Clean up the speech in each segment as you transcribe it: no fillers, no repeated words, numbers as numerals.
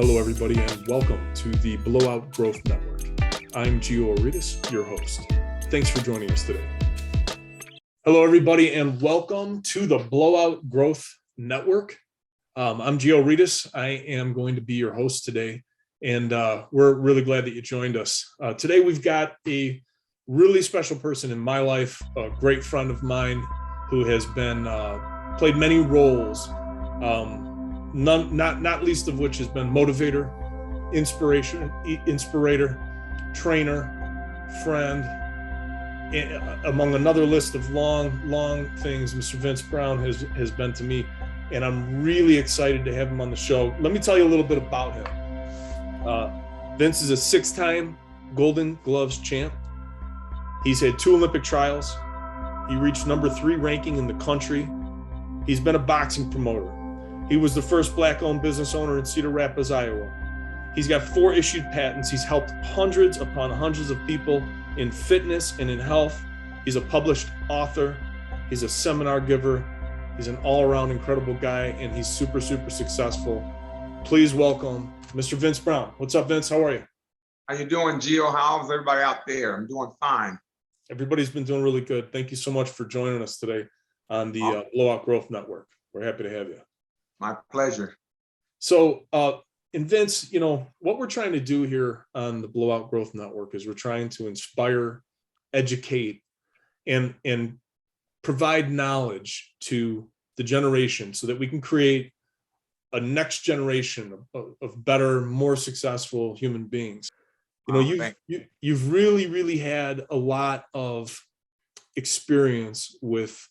Hello, everybody, and welcome to the BlowOUTGrowth Network. I'm Gio Auritas, your host. Thanks for joining us today. Hello, everybody, and welcome to the BlowOUTGrowth Network. I'm Gio Auritas. I am going to be your host today, and we're really glad that you joined us. Today, we've got a really special person in my life, a great friend of mine who has been played many roles. Not least of which has been motivator, inspirator, trainer, friend, among another list of long things. Mr. Vince Brown has been to me, and I'm really excited to have him on the show. Let me tell you a little bit about him. Vince is a 6-time Golden Gloves champ. He's had 2 Olympic trials. He reached number 3 ranking in the country. He's been a boxing promoter. He was the first Black-owned business owner in Cedar Rapids, Iowa. He's got 4 issued patents. He's helped hundreds upon hundreds of people in fitness and in health. He's a published author. He's a seminar giver. He's an all-around incredible guy, and he's super successful. Please welcome Mr. Vince Brown. What's up, Vince? How are you? How you doing, Gio? How's everybody out there? I'm doing fine. Everybody's been doing really good. Thank you so much for joining us today on the BlowOUTGrowth Network. We're happy to have you. My pleasure. So, and Vince, you know, what we're trying to do here on the BlowOUTGrowth Network is we're trying to inspire, educate, and provide knowledge to the generation so that we can create a next generation of better, more successful human beings. You know, you've really had a lot of experience with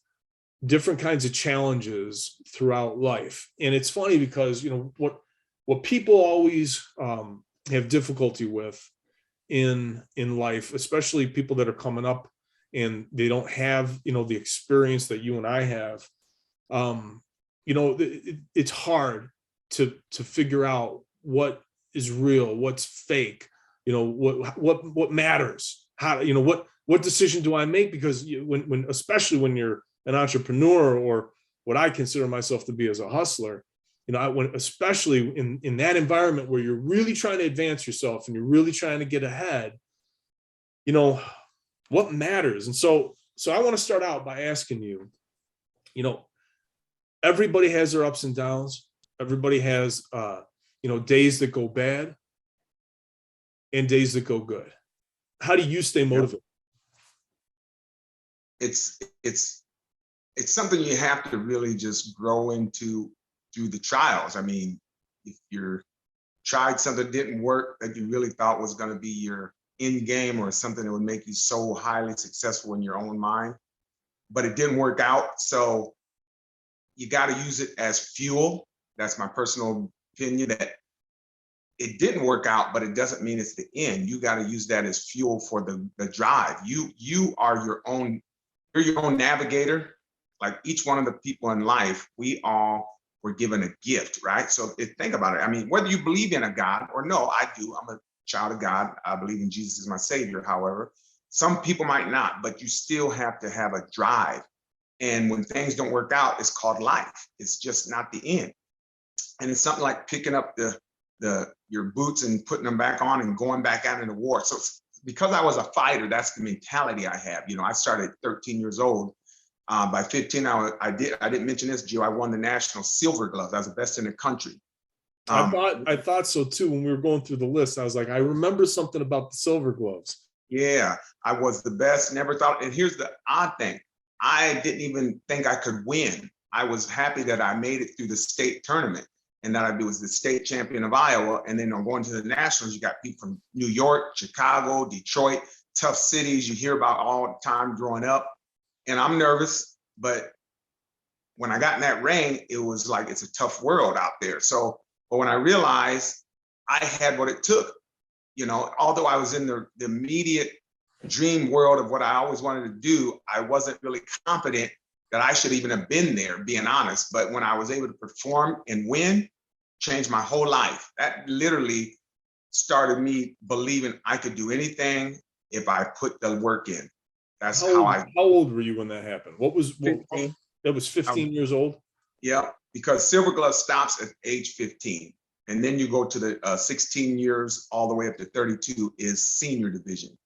different kinds of challenges throughout life. And it's funny because, you know, what people always have difficulty with in life, especially people that are coming up and they don't have, you know, the experience that you and I have, you know, it's hard to figure out what is real, what's fake, you know, what matters, how, you know, what decision do I make? Because when especially when you're an entrepreneur, or what I consider myself to be as a hustler, you know, especially in that environment where you're really trying to advance yourself and you're really trying to get ahead, you know, what matters? And so I want to start out by asking you, you know, everybody has their ups and downs. Everybody has, you know, days that go bad and days that go good. How do you stay motivated? It's something you have to really just grow into through the trials. I mean, if you're tried something that didn't work that you really thought was going to be your end game or something that would make you so highly successful in your own mind, but it didn't work out. So you got to use it as fuel. That's my personal opinion, that it didn't work out, but it doesn't mean it's the end. You got to use that as fuel for the drive. You are you're your own navigator. Like each one of the people in life, we all were given a gift, right? So think about it. I mean, whether you believe in a God or no, I do. I'm a child of God. I believe in Jesus as my savior. However, some people might not, but you still have to have a drive. And when things don't work out, it's called life. It's just not the end. And it's something like picking up your boots and putting them back on and going back out into war. So because I was a fighter, that's the mentality I have. You know, I started at 13 years old. By 15, I didn't mention this, Joe. I won the national silver glove. I was the best in the country. I thought so too. When we were going through the list, I was like, I remember something about the silver gloves. Yeah, I was the best. Never thought. And here's the odd thing: I didn't even think I could win. I was happy that I made it through the state tournament, and that I was the state champion of Iowa. And then I'm going to the nationals. You got people from New York, Chicago, Detroit, tough cities you hear about all the time growing up. And I'm nervous, but when I got in that ring, it was like, it's a tough world out there. So, but when I realized I had what it took, you know, although I was in the immediate dream world of what I always wanted to do, I wasn't really confident that I should even have been there, being honest. But when I was able to perform and win, changed my whole life. That literally started me believing I could do anything if I put the work in. That's how old were you when that happened? What 15. That was 15 years old? Yeah, because silver glove stops at age 15. And then you go to the 16 years all the way up to 32 is senior division.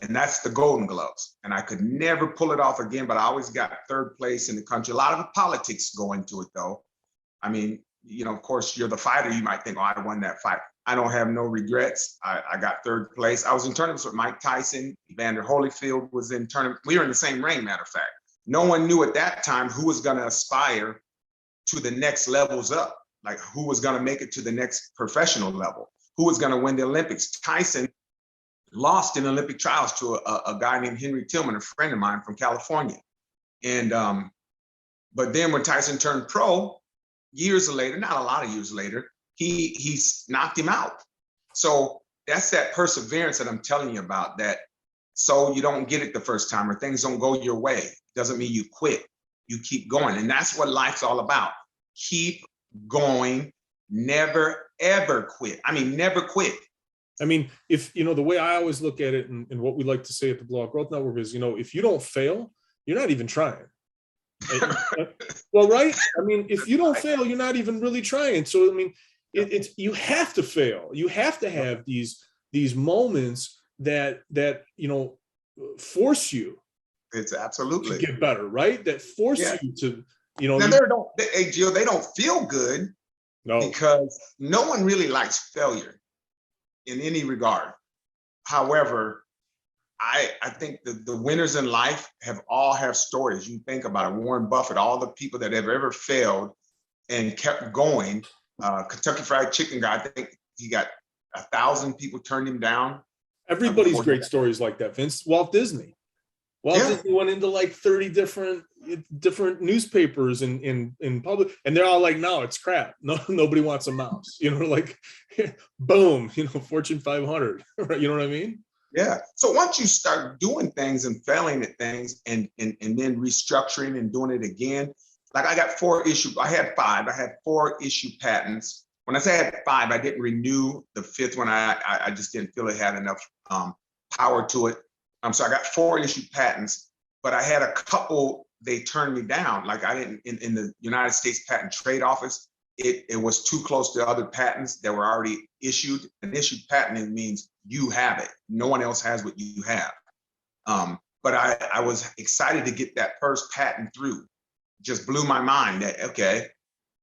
And that's the Golden Gloves. And I could never pull it off again, but I always got third place in the country. A lot of the politics go into it though. I mean, you know, of course, you're the fighter. You might think, oh, I won that fight. I don't have no regrets. I got third place. I was in tournaments with Mike Tyson. Evander Holyfield was in tournament. We were in the same ring, matter of fact. No one knew at that time who was going to aspire to the next levels up, like who was going to make it to the next professional level, who was going to win the Olympics. Tyson lost in Olympic trials to a guy named Henry Tillman, a friend of mine from California. And, but then when Tyson turned pro, years later, not a lot of years later, he knocked him out. So that's that perseverance that I'm telling you about, that so you don't get it the first time or things don't go your way. Doesn't mean you quit. You keep going. And that's what life's all about. Keep going. Never, ever quit. I mean, never quit. I mean, if, you know, the way I always look at it and what we like to say at the Blowout Growth Network is, you know, if you don't fail, you're not even trying. Well, right? I mean, if you don't fail, you're not even really trying. So, I mean, it's you have to fail. You have to have these moments that you know, force you. It's absolutely to get better, right? That force you to, you know. Now, hey, Jill, they don't feel good. No. Because no one really likes failure in any regard. However, I think the winners in life all have stories. You think about it, Warren Buffett, all the people that have ever failed and kept going. Kentucky Fried Chicken guy, I think he got 1,000 people turned him down. Everybody's great stories like that, Vince. Walt Disney. Disney went into like 30 different newspapers in public, and they're all like, no, it's crap. No, nobody wants a mouse. You know, like, boom, you know, Fortune 500. Right? You know what I mean? Yeah. So once you start doing things and failing at things and then restructuring and doing it again, like I got 4 issue. I had 5. I had 4 issue patents. When I say I had 5, I didn't renew the 5th one. I just didn't feel it had enough power to it. So I got 4 issue patents, but I had a couple, they turned me down. Like I didn't, in the United States Patent Trade Office, it was too close to other patents that were already issued. An issued patent means you have it. No one else has what you have. But I was excited to get that first patent through. Just blew my mind that, okay,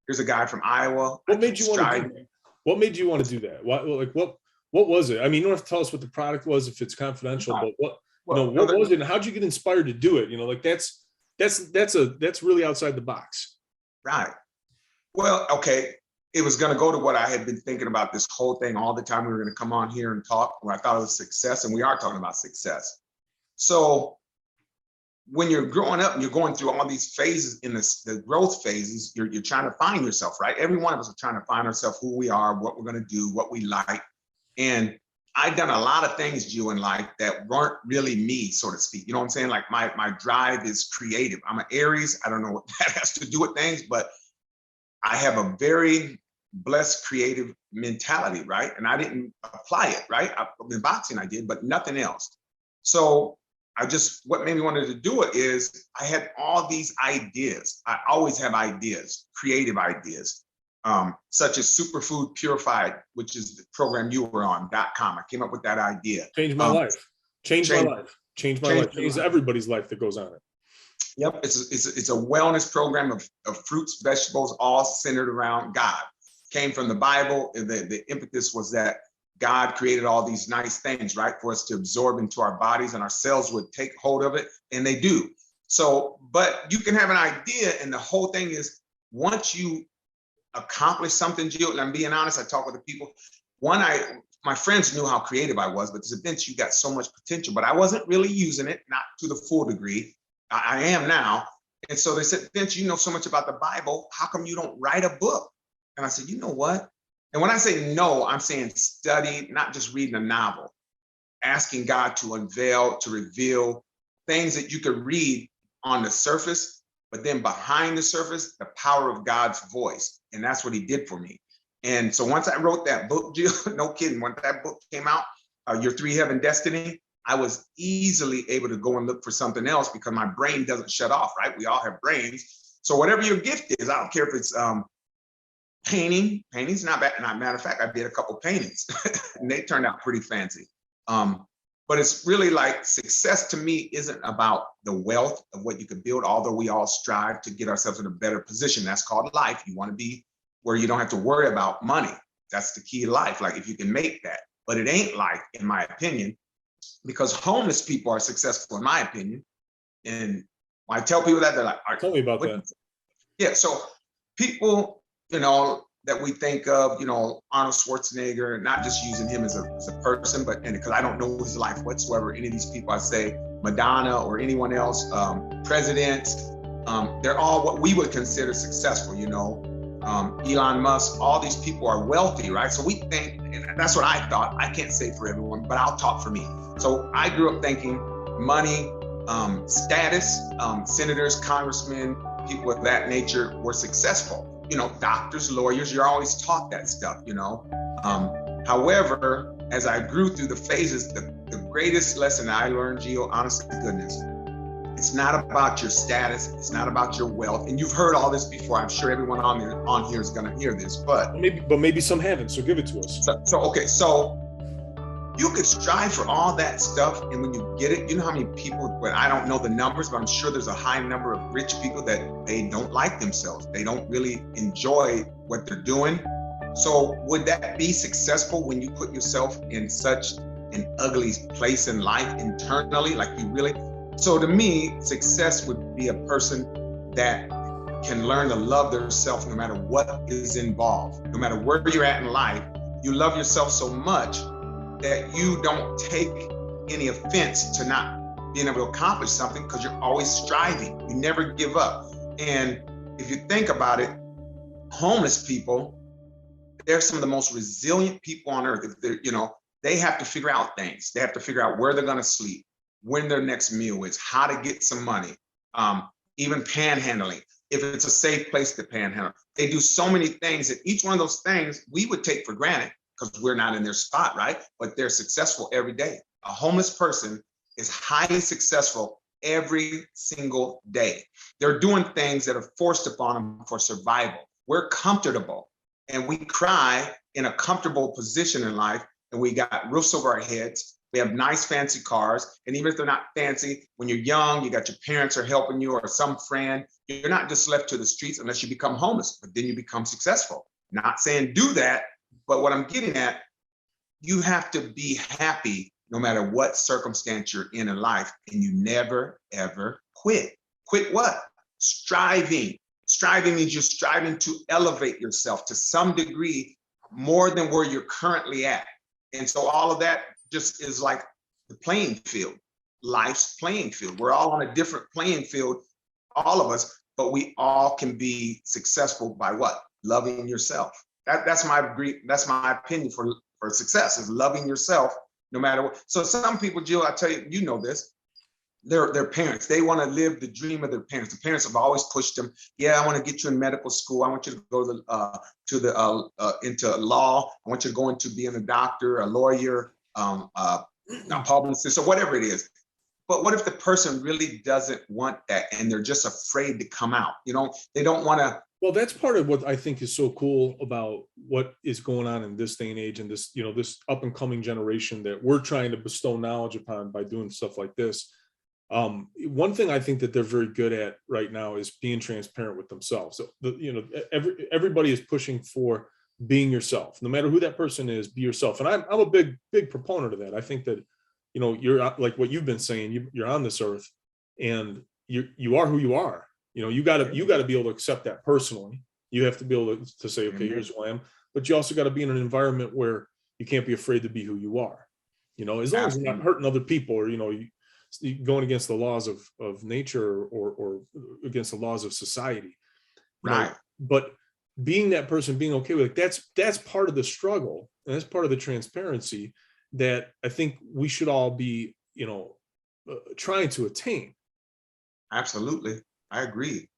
here's a guy from Iowa. What made you want to do that? What made you want to do that? What was it? I mean, you don't have to tell us what the product was if it's confidential, but what was it and how'd you get inspired to do it? You know, like that's really outside the box. Right. Well, okay. It was going to go to what I had been thinking about this whole thing all the time. We were going to come on here and talk where I thought it was success, and we are talking about success. So when you're growing up and you're going through all these phases in the growth phases, you're trying to find yourself, right? Every one of us are trying to find ourselves, who we are, what we're going to do, what we like. And I've done a lot of things, Jill, in life that weren't really me, so to speak. You know what I'm saying? Like my drive is creative. I'm an Aries. I don't know what that has to do with things, but I have a very blessed creative mentality, right? And I didn't apply it, right? In boxing I did, but nothing else. So what made me wanted to do it is I had all these ideas. I always have ideas, creative ideas, such as Superfood Purified, which is the program you were on, .com. I came up with that idea. Changed my life. Changed my life. Changed everybody's life that goes on it. Yep, it's a wellness program of fruits, vegetables, all centered around God. Came from the Bible. The impetus was that God created all these nice things, right, for us to absorb into our bodies, and our cells would take hold of it, and they do. So, but you can have an idea, and the whole thing is, once you accomplish something, Jill, and I'm being honest, I talk with the people. My friends knew how creative I was, but this event, you got so much potential, but I wasn't really using it, not to the full degree. I am now. And so they said, Vince, you know so much about the Bible. How come you don't write a book? And I said, you know what? And when I say no, I'm saying study, not just reading a novel, asking God to unveil, to reveal things that you could read on the surface, but then behind the surface, the power of God's voice. And that's what he did for me. And so once I wrote that book, Jill, no kidding, when that book came out, Your 3 Heaven Destiny, I was easily able to go and look for something else because my brain doesn't shut off, right? We all have brains. So whatever your gift is, I don't care if it's Painting's not bad. Not matter of fact, I did a couple paintings and they turned out pretty fancy. But it's really like success to me isn't about the wealth of what you can build, although we all strive to get ourselves in a better position. That's called life. You want to be where you don't have to worry about money. That's the key to life. Like if you can make that, but it ain't life, in my opinion, because homeless people are successful, in my opinion. And when I tell people that, they're like, tell me about that. Yeah. So people, you know, that we think of, you know, Arnold Schwarzenegger, not just using him as a person, but because I don't know his life whatsoever. Any of these people, I say Madonna or anyone else, presidents, they're all what we would consider successful, you know. Elon Musk, all these people are wealthy, right? So we think, and that's what I thought. I can't say for everyone, but I'll talk for me. So I grew up thinking money, status, senators, congressmen, people of that nature were successful. You know, doctors, lawyers, you're always taught that stuff, you know. However, as I grew through the phases, the greatest lesson I learned, Gio, honest to goodness, it's not about your status, it's not about your wealth. And you've heard all this before. I'm sure everyone on here is gonna hear this, but maybe some haven't, so give it to us. So you could strive for all that stuff, and when you get it, you know how many people, well, I don't know the numbers, but I'm sure there's a high number of rich people that they don't like themselves. They don't really enjoy what they're doing. So would that be successful when you put yourself in such an ugly place in life internally? Like you really, so to me, success would be a person that can learn to love themselves no matter what is involved. No matter where you're at in life, you love yourself so much that you don't take any offense to not being able to accomplish something because you're always striving. You never give up. And if you think about it, homeless people, they're some of the most resilient people on earth. If they're, you know, they have to figure out things. They have to figure out where they're going to sleep, when their next meal is, how to get some money, even panhandling. If it's a safe place to panhandle, they do so many things that each one of those things we would take for granted because we're not in their spot, right? But they're successful every day. A homeless person is highly successful every single day. They're doing things that are forced upon them for survival. We're comfortable and we cry in a comfortable position in life, and we got roofs over our heads. We have nice fancy cars. And even if they're not fancy, when you're young, you got your parents are helping you or some friend, you're not just left to the streets unless you become homeless, but then you become successful. Not saying do that, but what I'm getting at, you have to be happy no matter what circumstance you're in life, and you never, ever quit. Quit what? Striving. Striving means you're striving to elevate yourself to some degree more than where you're currently at. And so all of that just is like the playing field, life's playing field. We're all on a different playing field, all of us, but we all can be successful by what? Loving yourself. That's my opinion for success, is loving yourself no matter what. So some people, Jill, I tell you, you know this, their parents, they want to live the dream of their parents. The parents have always pushed them. Yeah, I want to get you in medical school. I want you to go into law. I want you to go into being a doctor, a lawyer, a publicist, or whatever it is. But what if the person really doesn't want that and they're just afraid to come out? You know, they don't want to. Well, that's part of what I think is so cool about what is going on in this day and age, and this, you know, this up and coming generation that we're trying to bestow knowledge upon by doing stuff like this. One thing I think that they're very good at right now is being transparent with themselves. So, everybody is pushing for being yourself, no matter who that person is. Be yourself, and I'm a big proponent of that. I think that, you know, you're like what you've been saying. You're on this earth, and you are who you are. You know, you got to be able to accept that personally. You have to be able to say, okay, here's who I am. But you also got to be in an environment where you can't be afraid to be who you are. You know, as long as you're not hurting other people, or, you know, going against the laws of nature or against the laws of society. Right. But being that person, being okay with it, that's part of the struggle, and that's part of the transparency that I think we should all be, you know, trying to attain. Absolutely. I agree.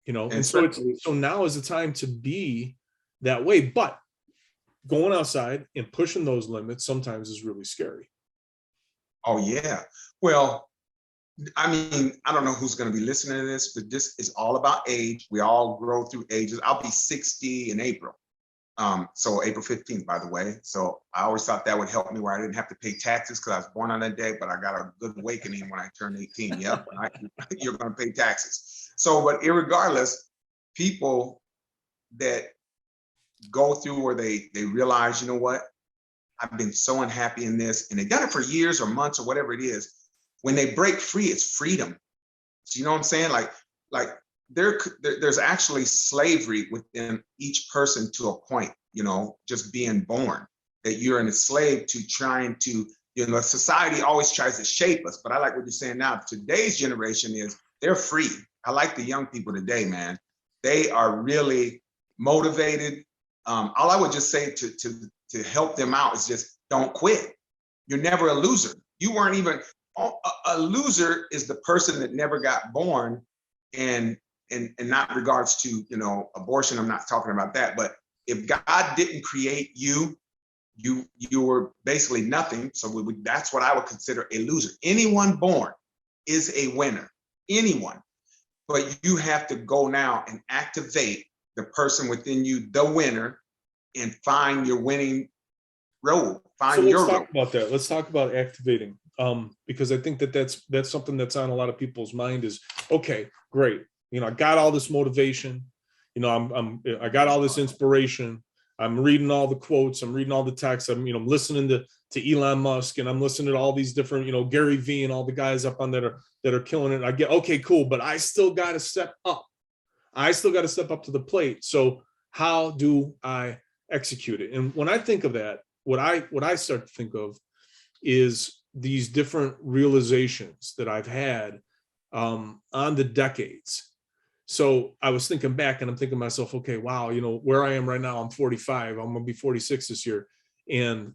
You know, and so now is the time to be that way, but going outside and pushing those limits sometimes is really scary. Oh yeah. Well, I mean, I don't know who's going to be listening to this, but this is all about age. We all grow through ages. I'll be 60 in April. So April 15th, by the way. So I always thought that would help me where I didn't have to pay taxes because I was born on that day, but I got a good awakening when I turned 18. Yep, you're going to pay taxes. So, but irregardless, people that go through where they realize, you know what, I've been so unhappy in this, and they've done it for years or months or whatever it is. When they break free, it's freedom. So you know what I'm saying? Like there's actually slavery within each person to a point, you know, just being born, that you're an slave to trying to, you know, society always tries to shape us. But I like what you're saying now. Today's generation is, they're free. I like the young people today, man. They are really motivated. All I would just say to help them out is just don't quit. You're never a loser. You weren't even, a loser is the person that never got born, and not regards to, you know, abortion. I'm not talking about that. But if God didn't create you, you were basically nothing. So that's what I would consider a loser. Anyone born is a winner. Anyone. But you have to go now and activate the person within you, the winner, and find your winning road. Find your road. Let's talk about that. Let's talk about activating. Because I think that's something that's on a lot of people's mind is, okay, great. You know, I got all this motivation. You know, I got all this inspiration. I'm reading all the quotes. I'm reading all the texts. I'm listening to Elon Musk, and I'm listening to all these different, you know, Gary Vee and all the guys up on that are killing it. I get, okay, cool, but I still got to step up. I still got to step up to the plate. So how do I execute it? And when I think of that, what I start to think of is these different realizations that I've had on the decades. So I was thinking back, and I'm thinking to myself, okay, wow, you know, where I am right now, I'm 45, I'm gonna be 46 this year. And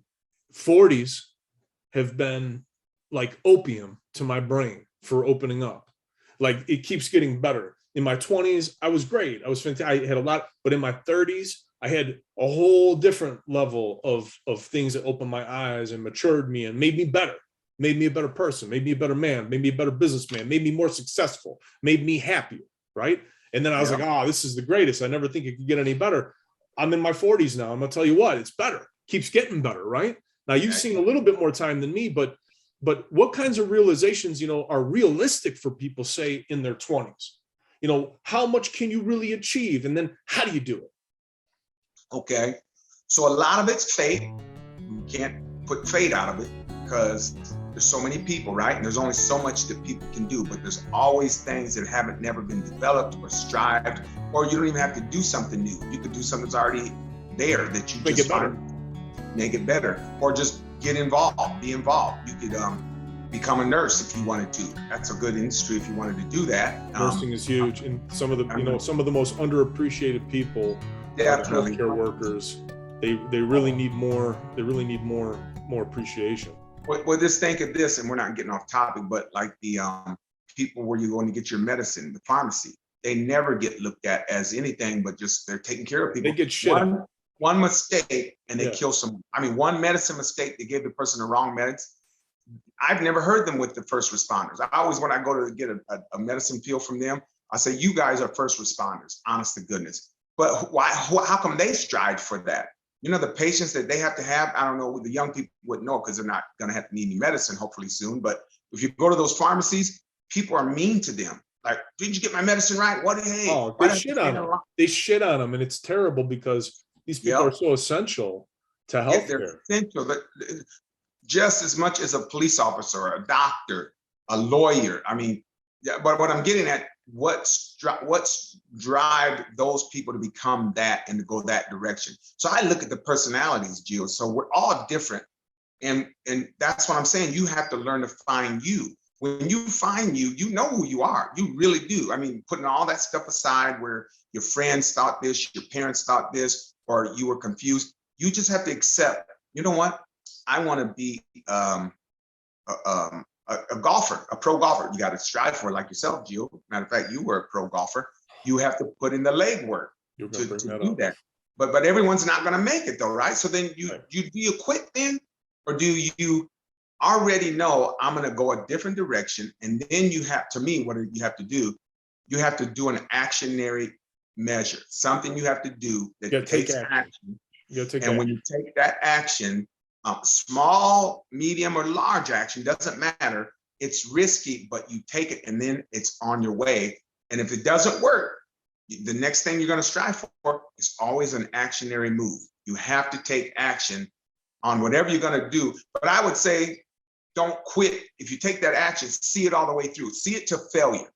40s have been like opium to my brain for opening up. Like, it keeps getting better. In my 20s, I was great. I was fantastic. I had a lot, but in my 30s, I had a whole different level of things that opened my eyes and matured me and made me better. Made me a better person, made me a better man, made me a better businessman, made me more successful, made me happier, right? And then I was like, oh, this is the greatest. I never think it could get any better. I'm in my 40s now. I'm gonna tell you what, it's better. Keeps getting better, right? Now, you've seen a little bit more time than me, but what kinds of realizations, you know, are realistic for people, say, in their 20s? You know, how much can you really achieve? And then how do you do it? Okay. So a lot of it's fate. You can't put fate out of it because there's so many people, right? And there's only so much that people can do, but there's always things that haven't never been developed or strived, or you don't even have to do something new. You could do something that's already there that you Make it better. Make it better, or just get involved, be involved. You could become a nurse if you wanted to. That's a good industry if you wanted to do that. Nursing is huge, and some of the, you know, some of the most underappreciated people, definitely, healthcare workers, they really need more. They really need more appreciation. Well, just think of this, and we're not getting off topic, but like the people where you're going to get your medicine, the pharmacy, they never get looked at as anything but just they're taking care of people. They get shit. One mistake and they kill someone. I mean, one medicine mistake, they gave the person the wrong meds. I've never heard them with the first responders. I always, when I go to get a medicine pill from them, I say, you guys are first responders, honest to goodness. But why? How come they strive for that? You know, the patients that they have to have, I don't know, the young people wouldn't know because they're not going to have to need any medicine, hopefully soon. But if you go to those pharmacies, people are mean to them. Like, did you get my medicine right? What? Hey, they shit on them. They shit on them, and it's terrible because these people are so essential to healthcare. They're essential, but just as much as a police officer, a doctor, a lawyer. I mean, but what I'm getting at, what's drive those people to become that and to go that direction. So I look at the personalities, Gio. So we're all different, and that's what I'm saying. You have to learn to find you. When you find you, you know who you are. You really do. I mean, putting all that stuff aside where your friends thought this, your parents thought this, or you were confused. You just have to accept, you know what? I want to be a golfer, a pro golfer. You got to strive for it, like yourself, Gio. Matter of fact, you were a pro golfer. You have to put in the legwork to do that. But everyone's not going to make it though, right? So then do you quit then, or do you already know I'm going to go a different direction? And then you have, to me, what you have to do, you have to do an actionary measure, something you have to do that takes action You gotta take And when action. you take that action, small, medium, or large action, doesn't matter. It's risky, but you take it and then it's on your way. And if it doesn't work, the next thing you're going to strive for is always an actionary move. You have to take action on whatever you're going to do. But I would say, don't quit. If you take that action, see it all the way through. See it to failure.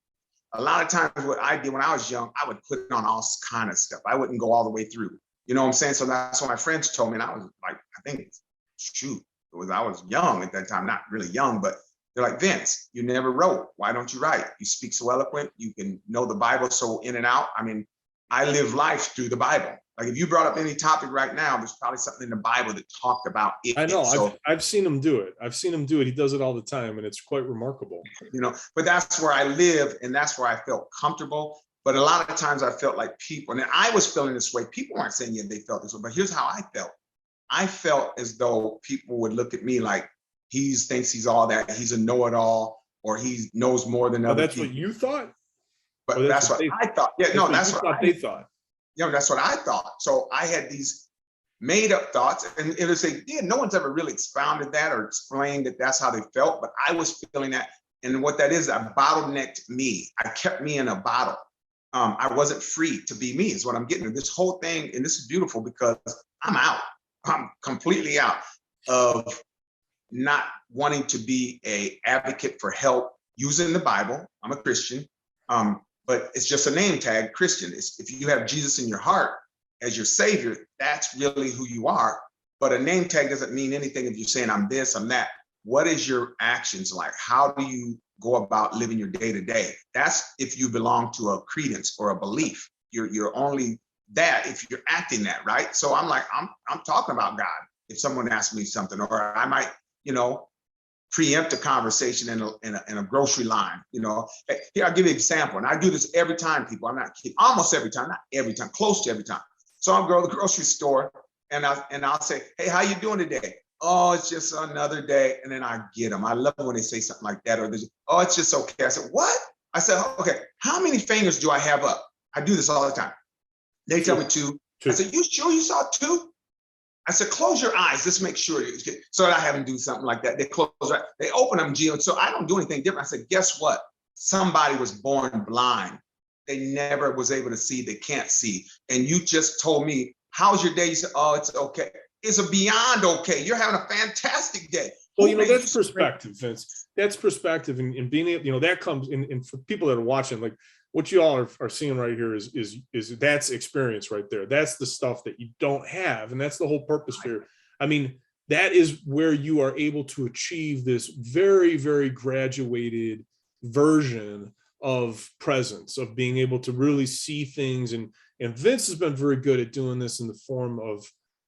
A lot of times what I did when I was young, I would put on all kind of stuff. I wouldn't go all the way through. You know what I'm saying? So that's what my friends told me. And I was like, I think, shoot, I was young at that time, not really young, but they're like, Vince, you never wrote. Why don't you write? You speak so eloquent. You can know the Bible so in and out. I mean, I live life through the Bible. Like if you brought up any topic right now, there's probably something in the Bible that talked about it. I know. So, I've seen him do it. I've seen him do it. He does it all the time, and it's quite remarkable. you know, but that's where I live, and that's where I felt comfortable. But a lot of times I felt like people, and I was feeling this way. People weren't saying they felt this way, but here's how I felt. I felt as though people would look at me like he thinks he's all that, he's a know-it-all, or he knows more than other That's people. what you thought? But that's what I thought. Yeah, no, that's what they thought. You know, that's what I thought. So I had these made up thoughts, and it would say, yeah, no one's ever really expounded that or explained that that's how they felt, but I was feeling that. And what that is, I bottlenecked me. I kept me in a bottle. I wasn't free to be me is what I'm getting at. This whole thing, and this is beautiful because I'm out. I'm completely out of not wanting to be a advocate for help using the Bible. I'm a Christian, but it's just a name tag, Christian. If you have Jesus in your heart as your savior, that's really who you are. But a name tag doesn't mean anything if you're saying I'm this, I'm that. What is your actions like? How do you go about living your day to day? That's if you belong to a credence or a belief. You're only that if you're acting that, right? So I'm like, I'm talking about God. If someone asks me something, or I might, you know, preempt a conversation in a grocery line, you know. Here, I'll give you an example. And I do this every time, people. I'm not kidding. Almost every time, not every time, close to every time. So I'll go to the grocery store and I'll say, hey, how you doing today? Oh, it's just another day. And then I get them. I love when they say something like that. Or oh, it's just okay. I said, what? I said, okay, how many fingers do I have up? I do this all the time. They tell me two. I said, you sure you saw two? I said, close your eyes. Let's make sure. So I have them do something like that. They close, right? They open them, Gio. So I don't do anything different. I said, guess what? Somebody was born blind. They never was able to see. They can't see. And you just told me, how's your day? You said, oh, it's okay. It's a beyond okay. You're having a fantastic day. Well, you know, that's perspective, Vince. That's perspective, and being able, you know, that comes in for people that are watching, like what you all are seeing right here is that's experience right there. That's the stuff that you don't have, and that's the whole purpose here. I mean, that is where you are able to achieve this very, very graduated version of presence, of being able to really see things, and Vince has been very good at doing this in the form of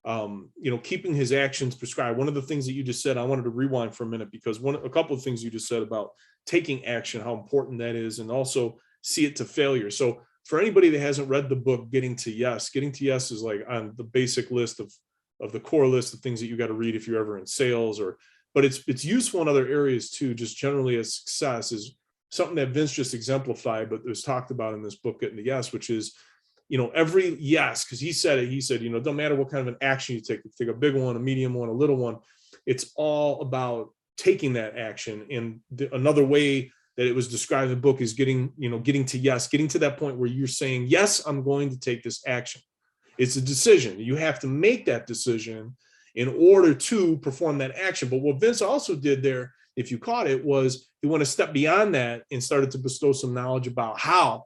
you know, keeping his actions prescribed. One of the things that you just said, I wanted to rewind for a minute, because a couple of things you just said about taking action, how important that is, and also see it to failure. So for anybody that hasn't read the book, Getting to Yes is like on the basic list of the core list of things that you got to read if you're ever in sales, but it's useful in other areas too. Just generally as success is something that Vince just exemplified, but was talked about in this book, Getting to Yes, which is, you know, every yes, because he said, you know, it don't matter what kind of an action you take a big one, a medium one, a little one, it's all about taking that action. And another way that it was described in the book is getting to yes, getting to that point where you're saying, yes, I'm going to take this action. It's a decision. You have to make that decision in order to perform that action. But what Vince also did there, if you caught it, was he went a step beyond that and started to bestow some knowledge about how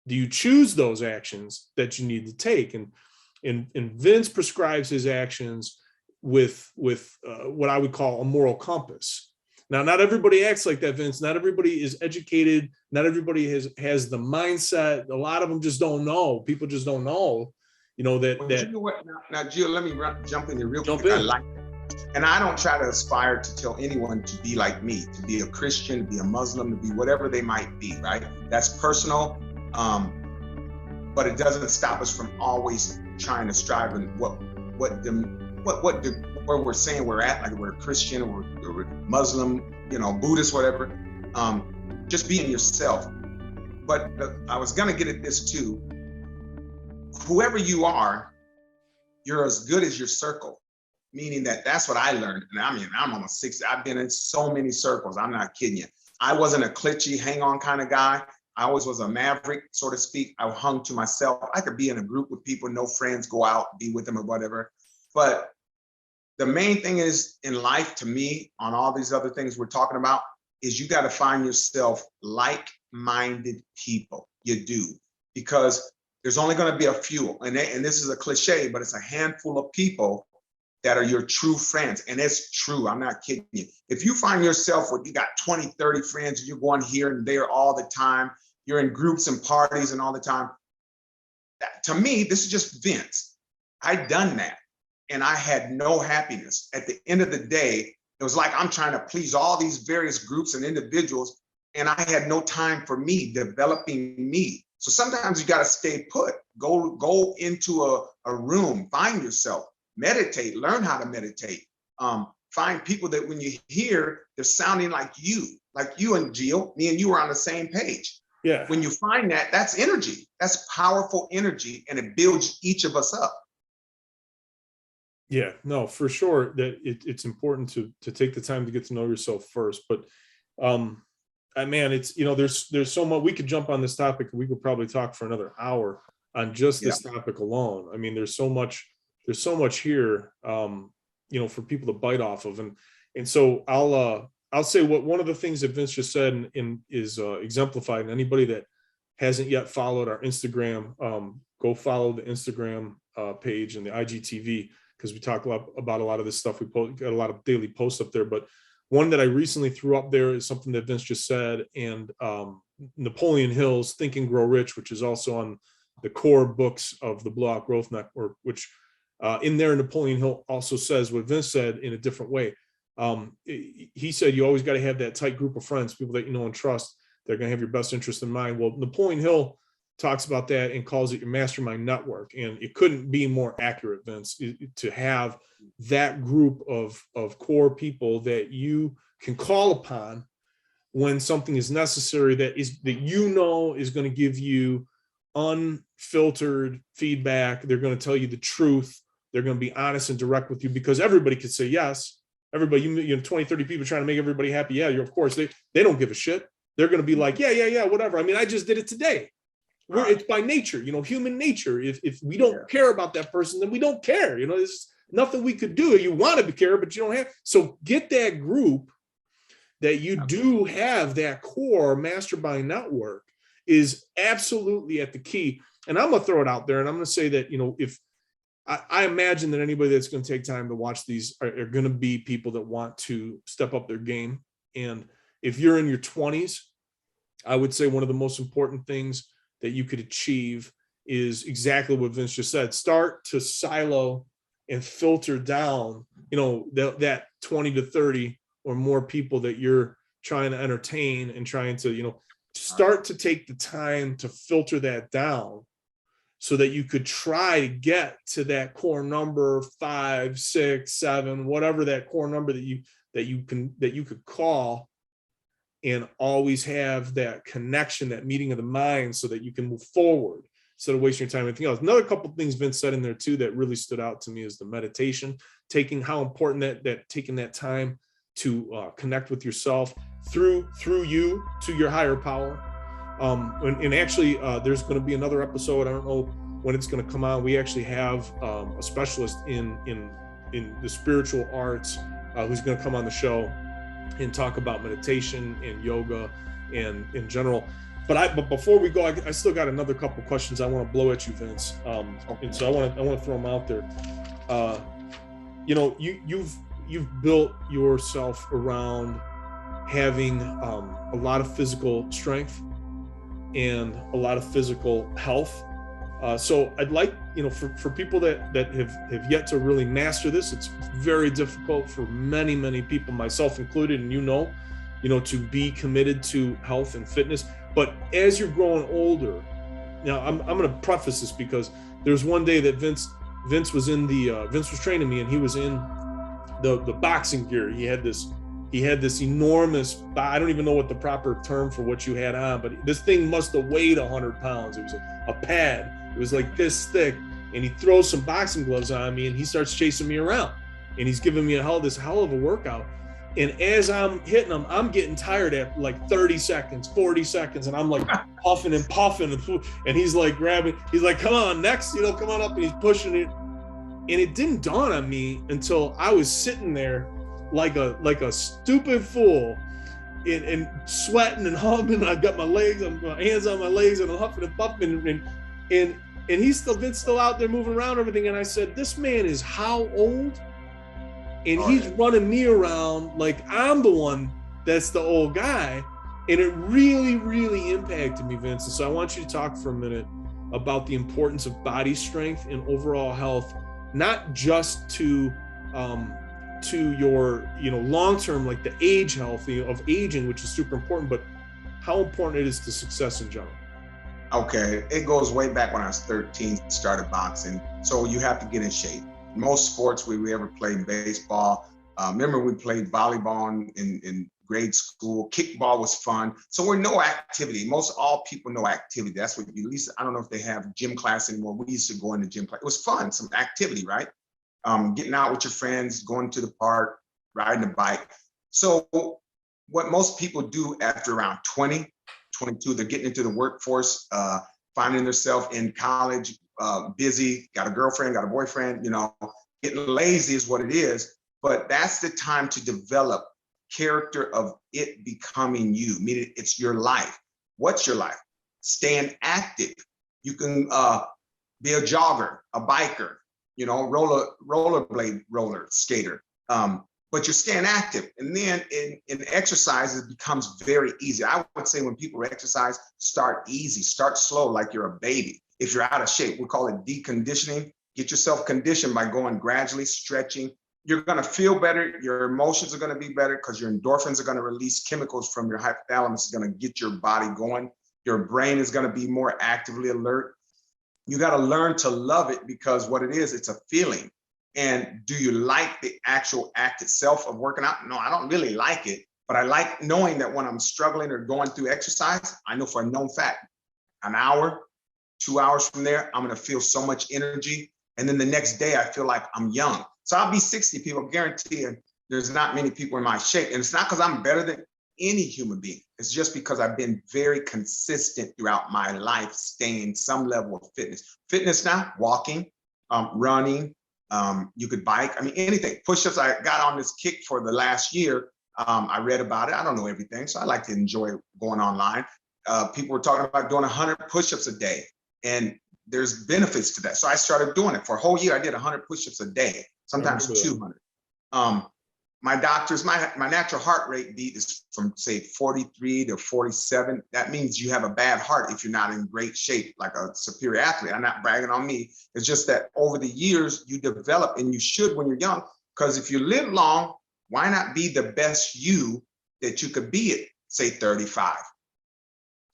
do you choose those actions that you need to take. And Vince prescribes his actions with what I would call a moral compass. Now, not everybody acts like that, Vince. Not everybody is educated. Not everybody has the mindset. A lot of them just don't know. People just don't know, you know, that. You know what? Now, Jill, let me jump in here real quick. In. I like that. And I don't try to aspire to tell anyone to be like me, to be a Christian, to be a Muslim, to be whatever they might be, right? That's personal. But it doesn't stop us from always trying to strive and where we're saying we're at, like we're Christian or we're Muslim, you know, Buddhist, whatever. Just being yourself. But I was gonna get at this too. Whoever you are, you're as good as your circle, meaning that that's what I learned. And I mean, I'm almost 60. I've been in so many circles. I'm not kidding you. I wasn't a glitchy, hang on kind of guy. I always was a maverick, so to speak. I hung to myself. I could be in a group with people, no friends, go out, be with them or whatever. But the main thing is in life, to me, on all these other things we're talking about, is you got to find yourself like-minded people. You do, because there's only going to be a few, and this is a cliche, but it's a handful of people that are your true friends. And it's true, I'm not kidding you. If you find yourself where you got 20, 30 friends, and you're going here and there all the time, you're in groups and parties and all the time, to me, this is just Vince. I'd done that, and I had no happiness. At the end of the day, it was like I'm trying to please all these various groups and individuals, and I had no time for me, developing me. So sometimes you got to stay put, go into a room, find yourself, meditate, learn how to meditate. Find people that when you hear, they're sounding like you and Gio, me and you are on the same page. Yeah. When you find that, that's energy. That's powerful energy, and it builds each of us up. Yeah, no, for sure that it's important to take the time to get to know yourself first. But man, it's, there's so much we could jump on this topic. We could probably talk for another hour on just this topic alone. I mean, there's so much here, for people to bite off of. And so I'll say what one of the things that Vince just said is exemplified. And anybody that hasn't yet followed our Instagram, go follow the Instagram page and the IGTV, because we talk about a lot of this stuff. We got a lot of daily posts up there, but one that I recently threw up there is something that Vince just said, and Napoleon Hill's Think and Grow Rich, which is also on the core books of the BlowOutGrowth Network, which in there, Napoleon Hill also says what Vince said in a different way. He said, you always got to have that tight group of friends, people that you know and trust. They're going to have your best interest in mind. Well, Napoleon Hill talks about that and calls it your mastermind network. And it couldn't be more accurate, Vince, to have that group of core people that you can call upon when something is necessary, that is going to give you unfiltered feedback. They're going to tell you the truth. They're going to be honest and direct with you, because everybody could say yes. Everybody, 20, 30 people trying to make everybody happy. Yeah, of course, they don't give a shit. They're going to be like, yeah, whatever. I mean, I just did it today. It's by nature, human nature. If we don't care about that person, then we don't care. There's nothing we could do. You want to care, but you don't have. So get that group that you do have, that core mastermind network is absolutely at the key. And I'm going to throw it out there, and I'm going to say that, if I imagine that anybody that's going to take time to watch these are going to be people that want to step up their game. And if you're in your 20s, I would say one of the most important things that you could achieve is exactly what Vince just said. Start to silo and filter down, that 20 to 30 or more people that you're trying to entertain, and trying to, start to take the time to filter that down, so that you could try to get to that core number 5, 6, 7, whatever that core number that you could call, and always have that connection, that meeting of the mind, so that you can move forward instead of wasting your time on anything else. Another couple of things Vince said in there too that really stood out to me is the meditation, how important that taking that time to connect with yourself through you to your higher power. And actually, there's going to be another episode. I don't know when it's going to come out. We actually have a specialist in the spiritual arts who's going to come on the show and talk about meditation and yoga and in general. But before we go, I still got another couple questions I want to blow at you, Vince. And so I want to throw them out there. You've built yourself around having a lot of physical strength and a lot of physical health. So I'd like, for people that have yet to really master this, it's very difficult for many, many people, myself included, and to be committed to health and fitness. But as you're growing older, now I'm going to preface this because there's one day that Vince was Vince was training me, and he was in the boxing gear. He had this enormous, I don't even know what the proper term for what you had on, but this thing must have weighed 100 pounds. It was a pad. It was like this thick, and he throws some boxing gloves on me and he starts chasing me around and he's giving me this hell of a workout. And as I'm hitting him, I'm getting tired at like 30 seconds, 40 seconds. And I'm like puffing and puffing. And he's like grabbing, he's like, come on, next, come on up. And he's pushing it. And it didn't dawn on me until I was sitting there like a stupid fool and sweating and humping. I got my hands on my legs and I'm huffing and puffing. And Vince's still out there moving around and everything. And I said, this man is how old? And he's running me around like I'm the one that's the old guy. And it really, really impacted me, Vince. And so I want you to talk for a minute about the importance of body strength and overall health, not just to your, long-term, like the age health of aging, which is super important, but how important it is to success in general. Okay, it goes way back when I was 13, started boxing. So you have to get in shape. Most sports we ever played, baseball. Remember we played volleyball in grade school. Kickball was fun. So we're no activity. Most all people know activity. That's what at least, I don't know if they have gym class anymore. We used to go into gym class. It was fun, some activity, right? Getting out with your friends, going to the park, riding a bike. So what most people do after around 20, 22, they're getting into the workforce, finding themselves in college, busy, got a girlfriend, got a boyfriend, getting lazy is what it is. But that's the time to develop character of it becoming you, meaning it's your life. What's your life? Staying active. You can be a jogger, a biker, roller skater. But you're staying active. And then in exercise, it becomes very easy. I would say when people exercise, start easy, start slow, like you're a baby. If you're out of shape, we call it deconditioning. Get yourself conditioned by going gradually, stretching. You're going to feel better. Your emotions are going to be better because your endorphins are going to release chemicals from your hypothalamus. It's going to get your body going. Your brain is going to be more actively alert. You got to learn to love it because what it is, it's a feeling. And do you like the actual act itself of working out? No, I don't really like it, but I like knowing that when I'm struggling or going through exercise, I know for a known fact, an hour, 2 hours from there, I'm going to feel so much energy. And then the next day, I feel like I'm young. So I'll be 60 people, guarantee you, there's not many people in my shape. And it's not because I'm better than any human being. It's just because I've been very consistent throughout my life, staying some level of fitness. Fitness now, walking, running, you could bike, anything. Push-ups, I got on this kick for the last year. I read about it. I don't know everything, so I like to enjoy going online. People were talking about doing 100 push-ups a day, and there's benefits to that. So I started doing it. For a whole year, I did 100 push-ups a day, sometimes 200. My doctors, my natural heart rate beat is from, say, 43 to 47. That means you have a bad heart if you're not in great shape, like a superior athlete. I'm not bragging on me. It's just that over the years, you develop, and you should when you're young, because if you live long, why not be the best you that you could be at, say, 35,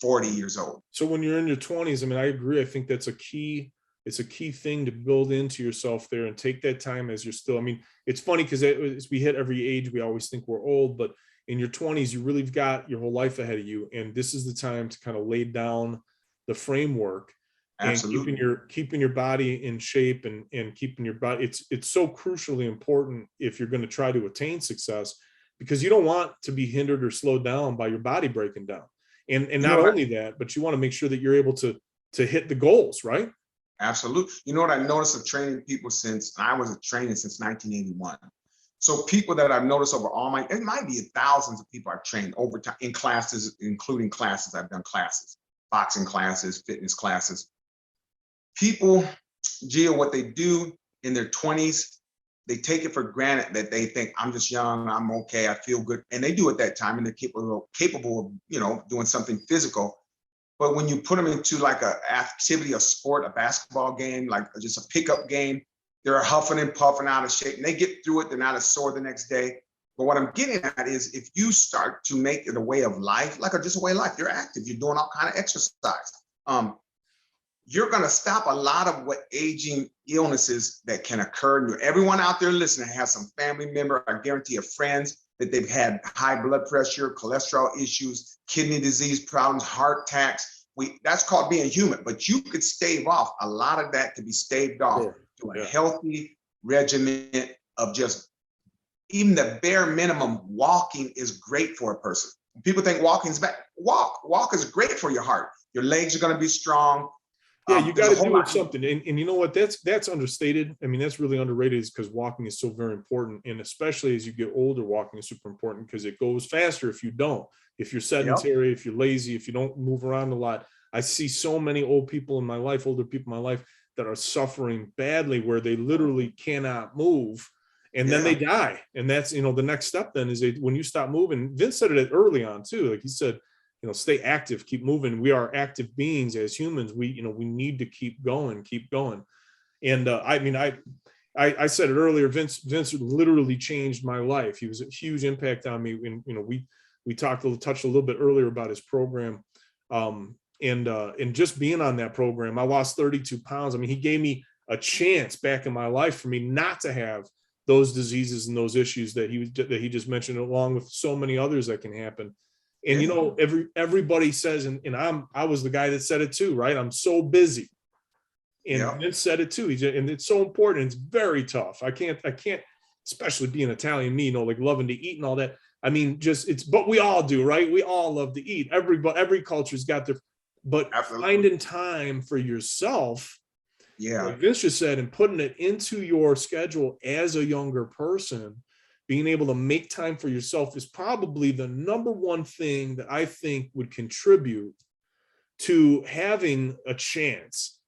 40 years old? So when you're in your 20s, I agree. I think that's it's a key thing to build into yourself there and take that time as you're still, it's funny because as we hit every age, we always think we're old, but in your 20s, you really got your whole life ahead of you. And this is the time to kind of lay down the framework. Absolutely. And keeping your body in shape and keeping your body. It's so crucially important if you're going to try to attain success, because you don't want to be hindered or slowed down by your body breaking down. And not only that, but you want to make sure that you're able to hit the goals, right? Absolutely. You know what I noticed of training people I was a trainer since 1981. So people that I've noticed over it might be thousands of people I've trained over time in classes, including classes. I've done classes, boxing classes, fitness classes. People, Gio, what they do in their 20s, they take it for granted that they think, I'm just young, I'm okay, I feel good. And they do at that time, and they're capable of, doing something physical. But when you put them into like an activity, a sport, a basketball game, like just a pickup game, they're huffing and puffing, out of shape, and they get through it. They're not as sore the next day. But what I'm getting at is, if you start to make it a way of life, just a way of life, you're active, you're doing all kind of exercise. You're going to stop a lot of what aging illnesses that can occur. Everyone out there listening has some family member, I guarantee, of friends that they've had high blood pressure, cholesterol issues, kidney disease problems, heart attacks, that's called being human, but you could stave off a lot of that, could be staved off to a healthy regimen of just even the bare minimum. Walking is great for a person. People think walking is bad. Walk is great for your heart. Your legs are going to be strong. Yeah, you got to do something. And you know what? That's understated. I mean, that's really underrated, is because walking is so very important. And especially as you get older, walking is super important because it goes faster if you don't. If you're sedentary, if you're lazy, if you don't move around a lot. I see so many older people in my life that are suffering badly, where they literally cannot move. And then they die. And that's, the next step then is when you stop moving. Vince said it early on too. Like he said, stay active, keep moving. We are active beings as humans. We need to keep going. And I said it earlier, Vince literally changed my life. He was a huge impact on me. And, we touched a little bit earlier about his program. And just being on that program, I lost 32 pounds. I mean, he gave me a chance back in my life for me not to have those diseases and those issues that he just mentioned, along with so many others that can happen. And everybody says, and I was the guy that said it too, right? I'm so busy, and Vince said it too. And it's so important. It's very tough. I can't, especially being Italian, me, like loving to eat and all that. I mean, but we all do, right? We all love to eat. Every culture's got their, but finding time for yourself, like Vince just said, and putting it into your schedule as a younger person. Being able to make time for yourself is probably the number one thing that I think would contribute to having a chance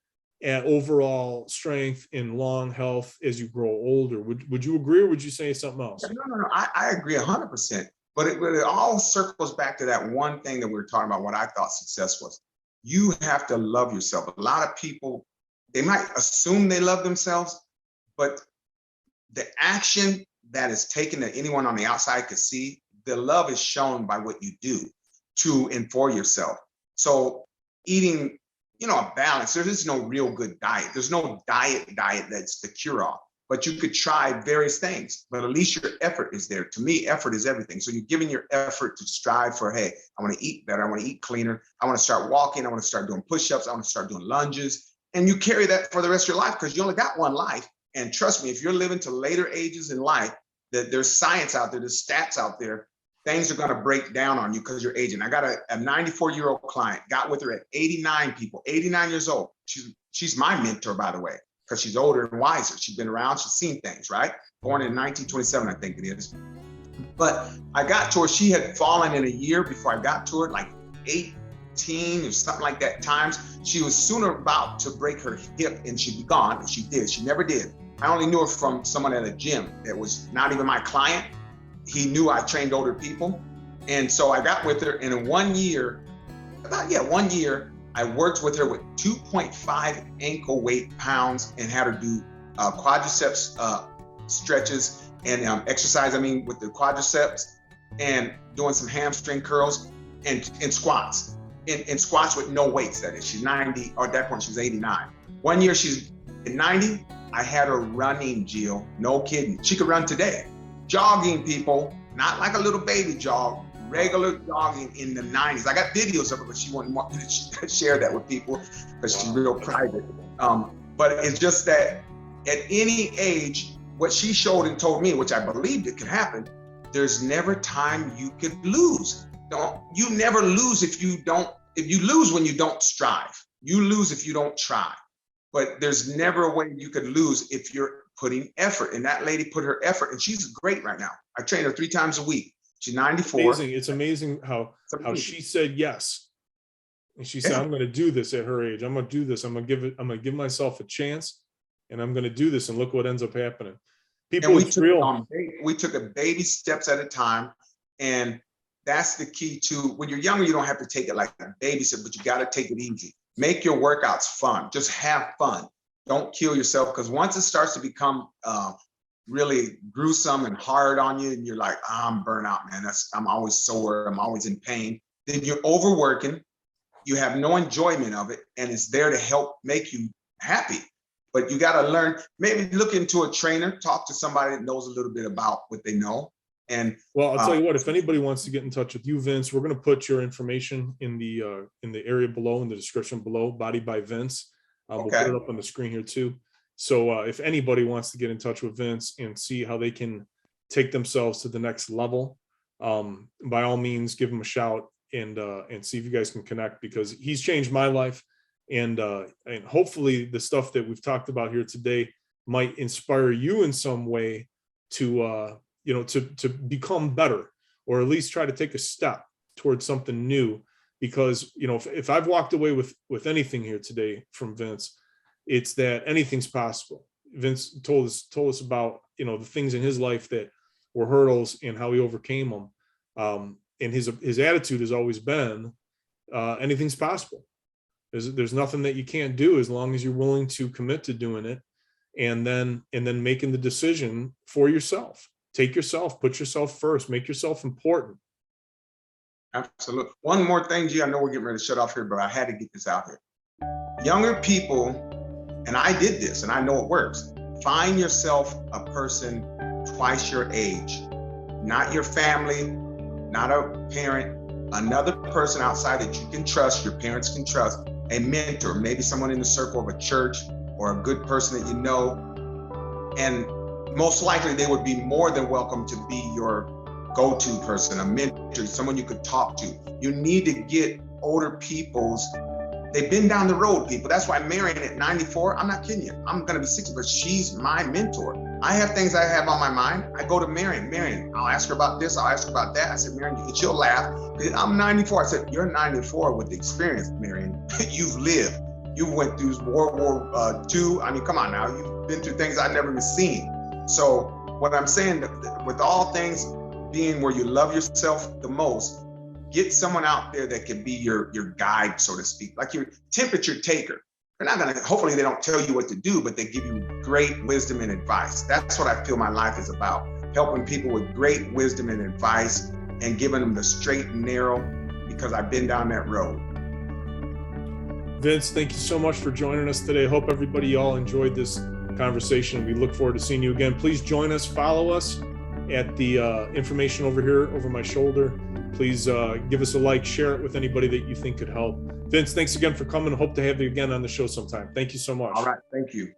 at overall strength and long health as you grow older. Would you agree, or would you say something else? No. I agree 100%. But it all circles back to that one thing that we were talking about, what I thought success was. You have to love yourself. A lot of people, they might assume they love themselves, but the action that is taken that anyone on the outside could see, the love is shown by what you do to and for yourself. So eating, a balance, there is no real good diet. There's no diet that's the cure-all, but you could try various things, but at least your effort is there. To me, effort is everything. So you're giving your effort to strive for, hey, I want to eat better. I want to eat cleaner. I want to start walking. I want to start doing push-ups. I want to start doing lunges. And you carry that for the rest of your life, because you only got one life. And trust me, if you're living to later ages in life, that there's science out there, there's stats out there, things are going to break down on you because you're aging. I got a 94-year-old client, got with her at 89 years old. She's my mentor, by the way, because she's older and wiser. She's been around, she's seen things, right? Born in 1927, I think it is. But I got to her, she had fallen in a year before I got to her, like 18 or something like that times. She was sooner about to break her hip and she'd be gone, and she did. She never did. I only knew her from someone at a gym that was not even my client. He knew I trained older people. And so I got with her, and in 1 year, I worked with her with 2.5 ankle weight pounds and had her do quadriceps stretches and exercise, with the quadriceps, and doing some hamstring curls and squats. And squats with no weights, that is. She's 90, or at that point, she was 89. 1 year, she's at 90. I had her running, Jill. No kidding. She could run today. Jogging, people, not like a little baby jog, regular jogging in the 90s. I got videos of her, but she wouldn't want me to share that with people because she's real private. But it's just that at any age, what she showed and told me, which I believed it could happen, there's never time you could lose. You never lose if you lose when you don't strive. You lose if you don't try. But there's never a way you could lose if you're putting effort. And that lady put her effort, and she's great right now. I train her 3 times a week. She's 94. It's amazing how she said yes. And she said, I'm going to do this at her age. I'm going to do this. I'm going to give myself a chance, and I'm going to do this. And look what ends up happening. We took it baby steps at a time. And that's the key to, when you're younger, you don't have to take it like a babysit, but you got to take it easy. Make your workouts fun. Just have fun. Don't kill yourself, because once it starts to become really gruesome and hard on you, and you're like, I'm burnt out, man. I'm always sore. I'm always in pain. Then you're overworking. You have no enjoyment of it, and it's there to help make you happy. But you got to learn. Maybe look into a trainer. Talk to somebody that knows a little bit about what they know. And well, I'll tell you what, if anybody wants to get in touch with you, Vince, we're going to put your information in the area below, in the description below, Body by Vince. We'll put it up on the screen here too. So if anybody wants to get in touch with Vince and see how they can take themselves to the next level, by all means, give him a shout and see if you guys can connect, because he's changed my life. And hopefully the stuff that we've talked about here today might inspire you in some way to, to become better, or at least try to take a step towards something new. Because, if I've walked away with anything here today from Vince, it's that anything's possible. Vince told us about, the things in his life that were hurdles and how he overcame them. And his attitude has always been, anything's possible. There's nothing that you can't do as long as you're willing to commit to doing it, and then making the decision for yourself. Put yourself first, make yourself important. Absolutely. One more thing, G, I know we're getting ready to shut off here, but I had to get this out here. Younger people, and I did this, and I know it works. Find yourself a person twice your age, not your family, not a parent, another person outside that you can trust, your parents can trust, a mentor, maybe someone in the circle of a church or a good person that you know. And most likely they would be more than welcome to be your go-to person, a mentor, someone you could talk to. You need to get older people's, they've been down the road, people. That's why Marion at 94, I'm not kidding you, I'm gonna be 60, but she's my mentor. I have things I have on my mind. I go to Marion, I'll ask her about this, I'll ask her about that. I said, Marion, she'll laugh. I'm 94. I said, you're 94 with experience, Marion. You've lived. You went through World War II. I mean, come on now. You've been through things I've never even seen. So what I'm saying, with all things being where you love yourself the most, get someone out there that can be your guide, so to speak, like your temperature taker. They're not gonna, hopefully they don't tell you what to do, but they give you great wisdom and advice. That's what I feel my life is about, helping people with great wisdom and advice and giving them the straight and narrow, because I've been down that road. Vince, thank you so much for joining us today. I hope everybody all enjoyed this conversation. We look forward to seeing you again. Please join us, follow us at the information over here, over my shoulder. Please give us a like, share it with anybody that you think could help. Vince, thanks again for coming. Hope to have you again on the show sometime. Thank you so much. All right, thank you.